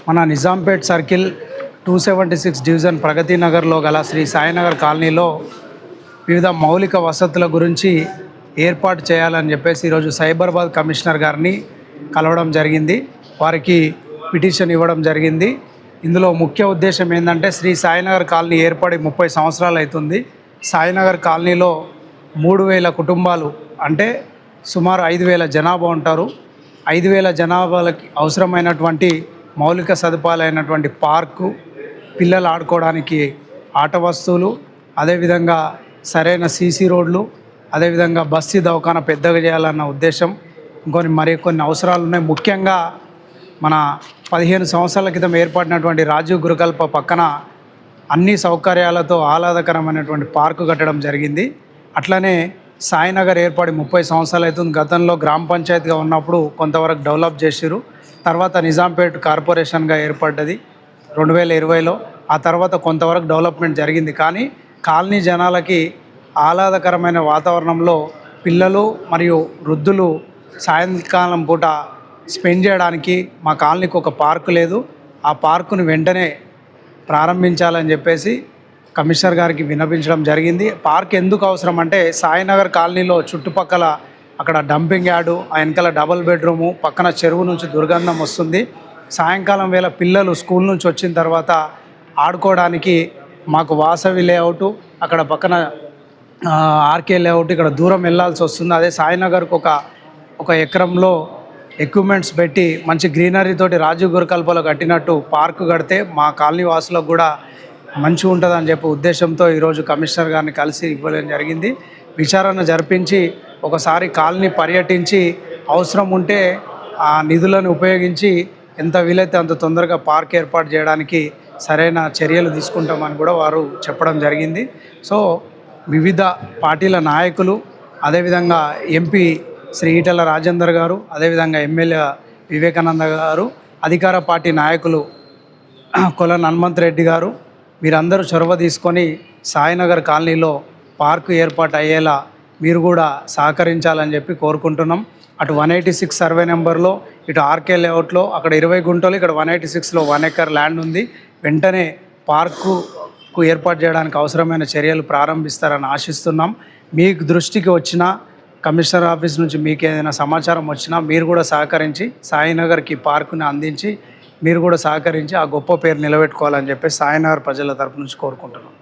మన Nizampet circle 276 division ప్రగతి నగర్లో గల శ్రీ సాయినగర్ కాలనీలో వివిధ మౌలిక వసతుల గురించి ఏర్పాటు చేయాలని చెప్పేసి ఈరోజు సైబరాబాద్ కమిషనర్ గారిని కలవడం జరిగింది. వారికి పిటిషన్ ఇవ్వడం జరిగింది. ఇందులో ముఖ్య ఉద్దేశం ఏంటంటే శ్రీ సాయినగర్ కాలనీ ఏర్పడి 30 సంవత్సరాలు అవుతుంది. సాయినగర్ కాలనీలో 3000 కుటుంబాలు అంటే సుమారు 5000 జనాభా ఉంటారు. 5000 జనాభాలకి అవసరమైనటువంటి మౌలిక సదుపాయాలైనటువంటి పార్కు, పిల్లలు ఆడుకోవడానికి ఆట వస్తువులు, అదేవిధంగా సరైన సీసీ రోడ్లు, అదేవిధంగా బస్తీ దవాఖానా పెద్దగా చేయాలన్న ఉద్దేశం, మరికొన్ని అవసరాలు ఉన్నాయి. ముఖ్యంగా మన 15 సంవత్సరాల క్రితం ఏర్పడినటువంటి రాజీవ్ గురుకల్ప పక్కన అన్ని సౌకర్యాలతో ఆహ్లాదకరమైనటువంటి పార్కు కట్టడం జరిగింది. అట్లనే సాయినగర్ ఏర్పడి 30 సంవత్సరాలు అవుతుంది. గతంలో గ్రామ పంచాయతీగా ఉన్నప్పుడు కొంతవరకు డెవలప్ చేసిరు. తర్వాత నిజాంపేట్ కార్పొరేషన్గా ఏర్పడ్డది 2020లో. ఆ తర్వాత కొంతవరకు డెవలప్మెంట్ జరిగింది. కానీ కాలనీ జనాలకి ఆహ్లాదకరమైన వాతావరణంలో పిల్లలు మరియు వృద్ధులు సాయంకాలం పూట స్పెండ్ చేయడానికి మా కాలనీకి ఒక పార్కు లేదు. ఆ పార్కును వెంటనే ప్రారంభించాలని చెప్పేసి కమిషనర్ గారికి విన్నపించడం జరిగింది. పార్క్ ఎందుకు అవసరం అంటే సాయినగర్ కాలనీలో చుట్టుపక్కల అక్కడ డంపింగ్ యార్డు, ఆ వెనకాల డబుల్ బెడ్రూము, పక్కన చెరువు నుంచి దుర్గంధం వస్తుంది. సాయంకాలం వేళ పిల్లలు స్కూల్ నుంచి వచ్చిన తర్వాత ఆడుకోవడానికి మాకు వాసవి లేఅవుట్, అక్కడ పక్కన ఆర్కే లేఅవుట్, ఇక్కడ దూరం వెళ్ళాల్సి వస్తుంది. అదే సాయినగర్కు ఒక ఎకరంలో ఎక్విప్మెంట్స్ పెట్టి మంచి గ్రీనరీ తోటి రాజీవ్ గురుకల్పలో కట్టినట్టు పార్కు కడితే మా కాలనీ వాసులకు కూడా మంచిగా ఉంటుందని చెప్పి ఉద్దేశంతో ఈరోజు కమిషనర్ గారిని కలిసి ఇవ్వడం జరిగింది. విచారణ జరిపించి ఒకసారి కాలనీ పర్యటించి అవసరం ఉంటే ఆ నిధులను ఉపయోగించి ఎంత వీలైతే అంత తొందరగా పార్క్ ఏర్పాటు చేయడానికి సరైన చర్యలు తీసుకుంటామని కూడా వారు చెప్పడం జరిగింది. సో వివిధ పార్టీల నాయకులు, అదేవిధంగా ఎంపీ శ్రీ ఈటెల రాజేందర్ గారు, అదేవిధంగా ఎమ్మెల్యే వివేకానంద గారు, అధికార పార్టీ నాయకులు కొలను హనుమంత్ రెడ్డి గారు, మీరందరూ చొరవ తీసుకొని సాయినగర్ కాలనీలో పార్కు ఏర్పాటు అయ్యేలా మీరు కూడా సహకరించాలని చెప్పి కోరుకుంటున్నాం. అటు 186 సర్వే నెంబర్లో, ఇటు ఆర్కే లేఅవుట్లో అక్కడ 20 గుంటలు, ఇక్కడ 186లో 1 ఎకర్ ల్యాండ్ ఉంది. వెంటనే పార్కుకు ఏర్పాటు చేయడానికి అవసరమైన చర్యలు ప్రారంభిస్తారని ఆశిస్తున్నాం. మీకు దృష్టికి వచ్చిన కమిషనర్ ఆఫీస్ నుంచి మీకు ఏదైనా సమాచారం వచ్చినా మీరు కూడా సహకరించి సాయినగర్కి పార్కుని అందించి మీరు కూడా సహకరించి ఆ గొప్ప పేరు నిలబెట్టుకోవాలని చెప్పి సాయినగర్ ప్రజల తరపు నుంచి కోరుకుంటున్నాం.